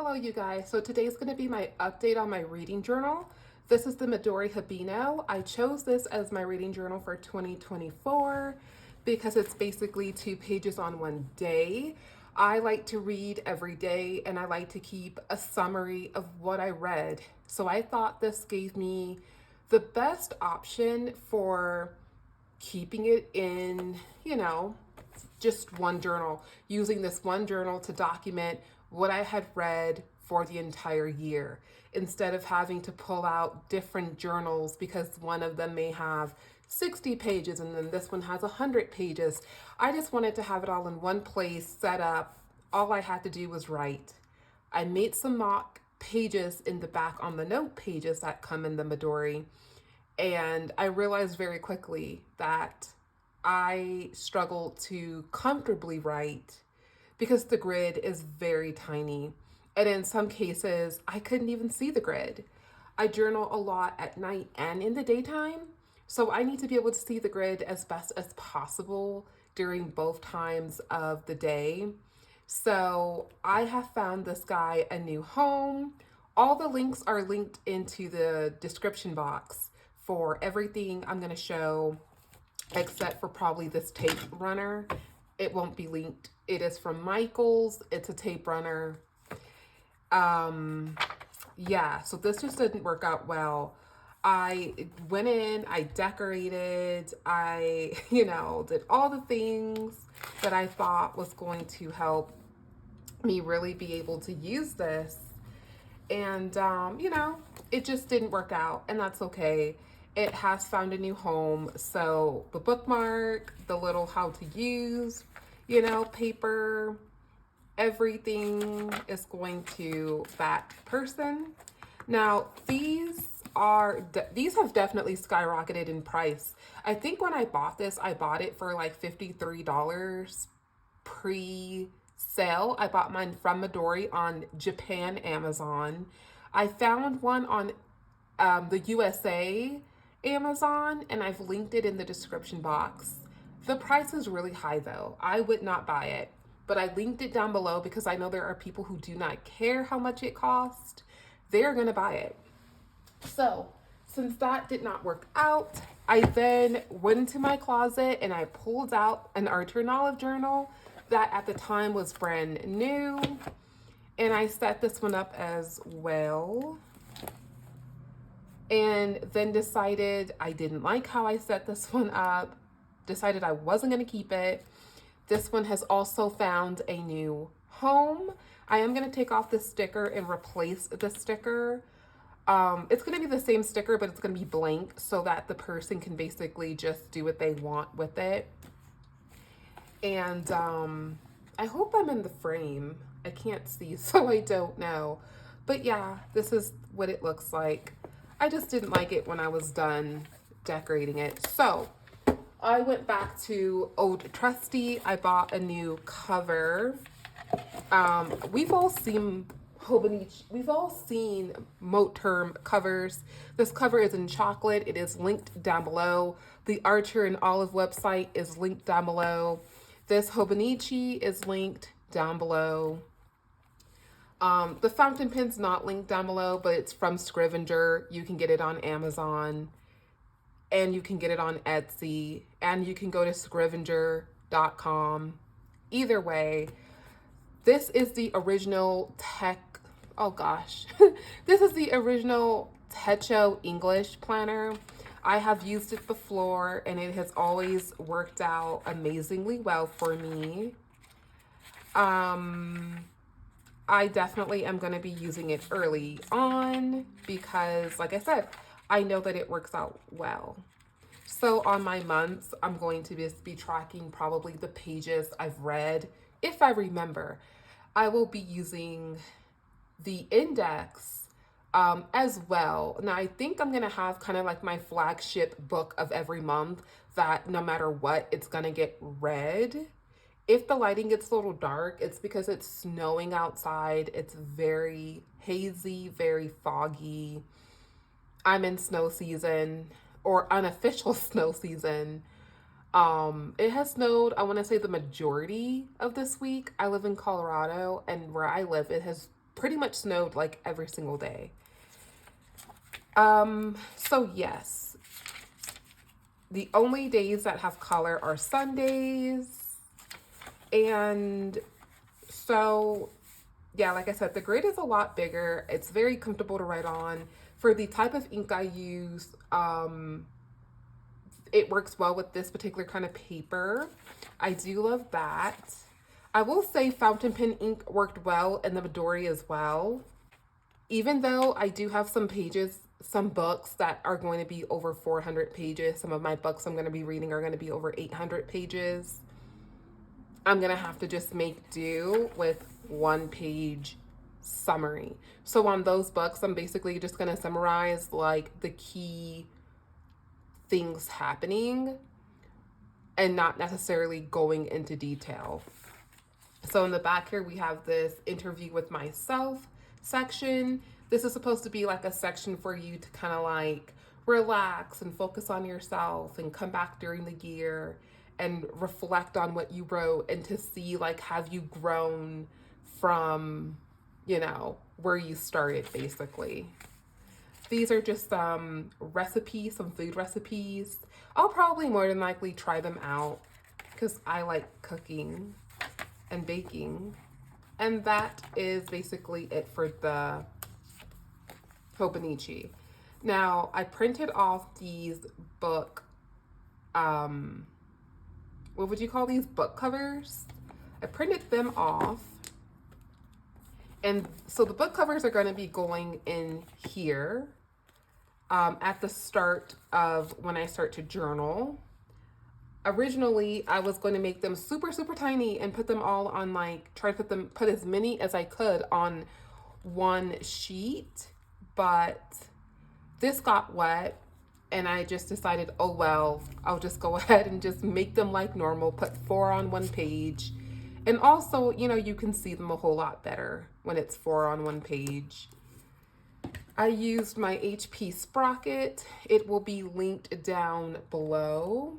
Hello you guys, so today's going to be my update on my reading journal. This is the Midori Hibino. I chose this as my reading journal for 2024 because it's basically 2 pages on one day. I like to read every day and I like to keep a summary of what I read. So I thought this gave me the best option for keeping it in, just one journal, using this one journal to document what I had read for the entire year instead of having to pull out different journals because one of them may have 60 pages and then this one has 100 pages. I just wanted to have it all in one place, set up. All I had to do was write. I made some mock pages in the back on the note pages that come in the Madori, and I realized very quickly that I struggle to comfortably write because the grid is very tiny. And in some cases, I couldn't even see the grid. I journal a lot at night and in the daytime, so I need to be able to see the grid as best as possible during both times of the day. So I have found this guy a new home. All the links are linked into the description box for everything I'm going to show, except for probably this tape runner. It won't be linked. It is from Michael's. It's a tape runner. Yeah, so this just didn't work out well. I went in, I decorated, I, did all the things that I thought was going to help me really be able to use this. And, it just didn't work out, and that's okay. It has found a new home. So the bookmark, the little how to use, paper, everything is going to that person. Now, these have definitely skyrocketed in price. I think when I bought this, I bought it for like $53 pre-sale. I bought mine from Madori on Japan Amazon. I found one on the USA Amazon, and I've linked it in the description box. The price is really high though. I would not buy it, but I linked it down below because I know there are people who do not care how much it cost. They're gonna buy it. So since that did not work out, I then went into my closet and I pulled out an Ourjournalhouse journal that at the time was brand new, and I set this one up as well. And then decided I didn't like how I set this one up, decided I wasn't going to keep it. This one has also found a new home. I am going to take off the sticker and replace the sticker. It's going to be the same sticker, but it's going to be blank so that the person can basically just do what they want with it. And I hope I'm in the frame. I can't see, so I don't know. But yeah, this is what it looks like. I just didn't like it when I was done decorating it. So I went back to Old Trusty. I bought a new cover. We've all seen Hobonichi. We've all seen Moterm covers. This cover is in chocolate. It is linked down below. The Archer and Olive website is linked down below. This Hobonichi is linked down below. The fountain pen's not linked down below, but it's from Scrivenger. You can get it on Amazon, and you can get it on Etsy, and you can go to scrivenger.com. Either way, this is the original this is the original Techo English planner. I have used it before, and it has always worked out amazingly well for me. I definitely am going to be using it early on because, like I said, I know that it works out well. So on my months, I'm going to just be tracking probably the pages I've read. If I remember, I will be using the index as well. Now, I think I'm going to have kind of like my flagship book of every month that no matter what, it's going to get read. If the lighting gets a little dark, it's because it's snowing outside. It's very hazy, very foggy. I'm in snow season, or unofficial snow season. It has snowed, I want to say, the majority of this week. I live in Colorado, and where I live, it has pretty much snowed like every single day. So yes, the only days that have color are Sundays. And so, yeah, like I said, the grid is a lot bigger. It's very comfortable to write on. For the type of ink I use, it works well with this particular kind of paper. I do love that. I will say fountain pen ink worked well in the Madori as well. Even though I do have some pages, some books that are going to be over 400 pages. Some of my books I'm going to be reading are going to be over 800 pages. I'm going to have to just make do with 1-page summary. So on those books, I'm basically just going to summarize like the key things happening and not necessarily going into detail. So in the back here, we have this interview with myself section. This is supposed to be like a section for you to kind of like relax and focus on yourself and come back during the year and reflect on what you wrote and to see like, have you grown from, you know, where you started basically. These are just some recipes, some food recipes. I'll probably more than likely try them out because I like cooking and baking. And that is basically it for the Hobonichi. Now, I printed off these book, what would you call these? Book covers. I printed them off. And so the book covers are going to be going in here at the start of when I start to journal. Originally, I was going to make them super, super tiny and put them all on like, try to put as many as I could on one sheet, but this got wet and I just decided, oh well, I'll just go ahead and just make them like normal, put 4 on one page. And also, you know, you can see them a whole lot better when it's 4 on one page. I used my HP Sprocket. It will be linked down below.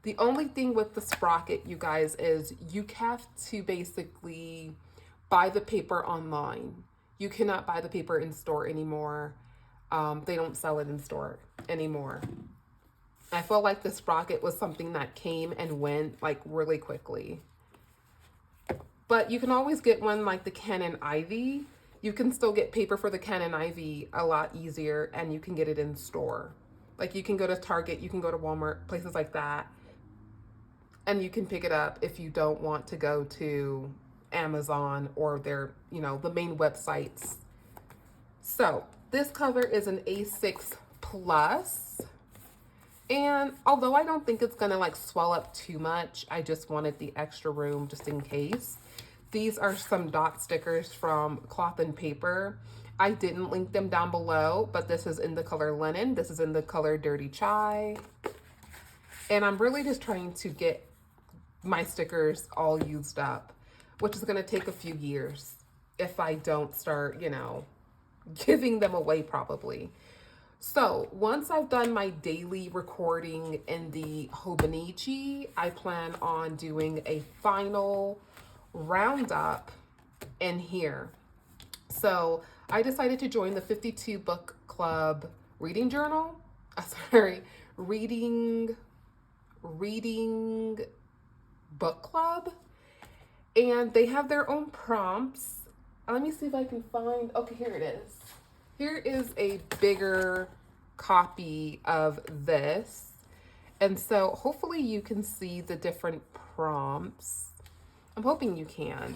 The only thing with the Sprocket, you guys, is you have to basically buy the paper online. You cannot buy the paper in store anymore. They don't sell it in store anymore. I feel like the Sprocket was something that came and went like really quickly. But you can always get one like the Canon Ivy. You can still get paper for the Canon Ivy a lot easier, and you can get it in store. Like you can go to Target, you can go to Walmart, places like that, and you can pick it up if you don't want to go to Amazon or their, you know, the main websites. So this cover is an A6 Plus. And although I don't think it's gonna like swell up too much, I just wanted the extra room just in case. These are some dot stickers from Cloth and Paper. I didn't link them down below, but this is in the color Linen. This is in the color Dirty Chai. And I'm really just trying to get my stickers all used up, which is gonna take a few years if I don't start, you know, giving them away probably. So once I've done my daily recording in the Hobonichi, I plan on doing a final roundup in here. So I decided to join the 52 Book Club reading journal. Reading book club. And they have their own prompts. Let me see if I can find, okay, here it is. Here is a bigger copy of this. And so hopefully you can see the different prompts. I'm hoping you can.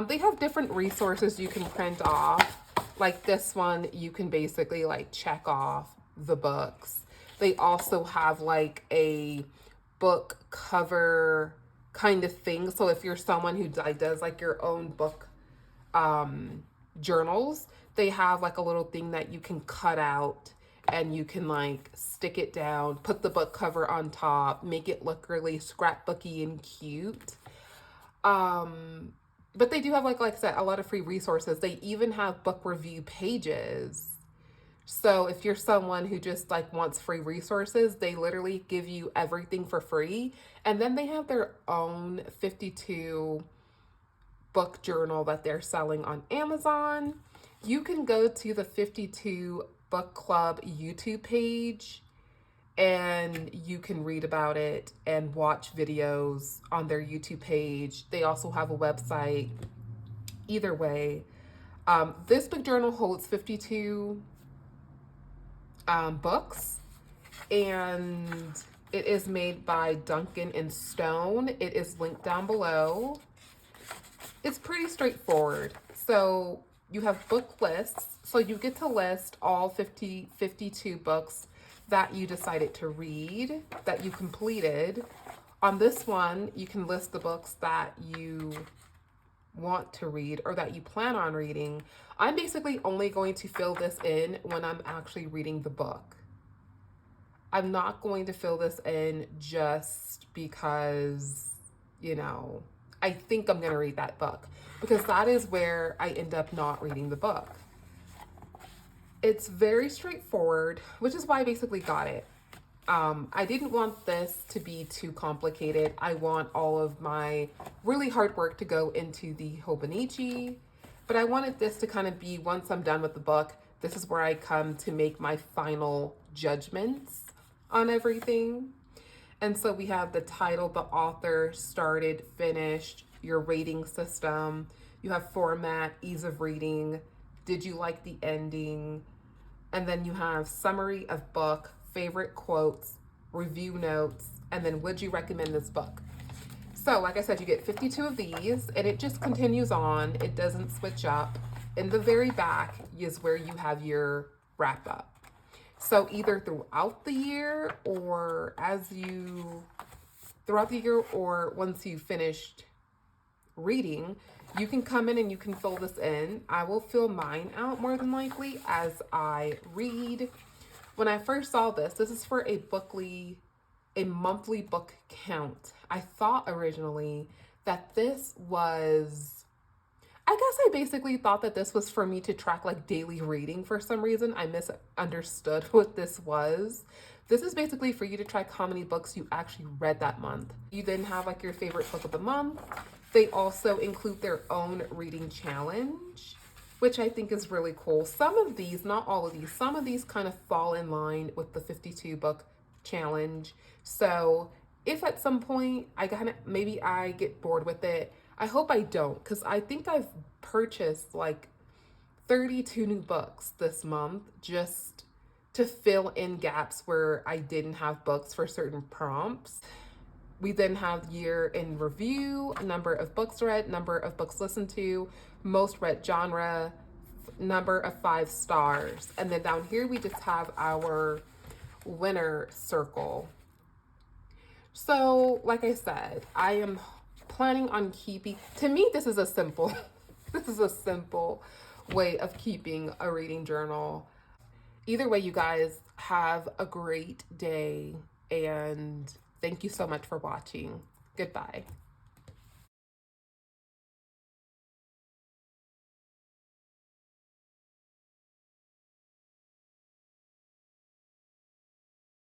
They have different resources you can print off. Like this one, you can basically like check off the books. They also have like a book cover kind of thing. So if you're someone who does like your own book journals, they have like a little thing that you can cut out and you can like stick it down, put the book cover on top, make it look really scrapbooky and cute. But they do have like I said, a lot of free resources. They even have book review pages. So if you're someone who just like wants free resources, they literally give you everything for free. And then they have their own 52 book journal that they're selling on Amazon. You can go to the 52 Book Club YouTube page and you can read about it and watch videos on their YouTube page. They also have a website. Either way, this book journal holds 52 books, and it is made by Duncan and Stone. It is linked down below. It's pretty straightforward. So you have book lists. So you get to list all 52 books that you decided to read, that you completed. On this one, you can list the books that you want to read or that you plan on reading. I'm basically only going to fill this in when I'm actually reading the book. I'm not going to fill this in just because, you know, I think I'm going to read that book, because that is where I end up not reading the book. It's very straightforward, which is why I basically got it. I didn't want this to be too complicated. I want all of my really hard work to go into the Hobonichi, but I wanted this to kind of be, once I'm done with the book, this is where I come to make my final judgments on everything. And so we have the title, the author, started, finished, your rating system. You have format, ease of reading, did you like the ending? And then you have summary of book, favorite quotes, review notes, and then would you recommend this book? So like I said, you get 52 of these, and it just continues on. It doesn't switch up. In the very back is where you have your wrap up. So either throughout the year or once you finished reading, you can come in and you can fill this in. I will fill mine out more than likely as I read. When I first saw this is for a monthly book count. I thought originally that this was, I guess I basically thought that this was for me to track like daily reading. For some reason, I misunderstood what this was. This is basically for you to track how many books you actually read that month. You then have like your favorite book of the month. They also include their own reading challenge, which I think is really cool. Some of these, not all of these, some of these kind of fall in line with the 52 book challenge. So if at some point maybe I get bored with it, I hope I don't, because I think I've purchased like 32 new books this month just to fill in gaps where I didn't have books for certain prompts. We then have year in review, number of books read, number of books listened to, most read genre, number of 5 stars. And then down here, we just have our winner circle. So like I said, I am planning on keeping, to me, this is a simple way of keeping a reading journal. Either way, you guys have a great day, and thank you so much for watching. Goodbye.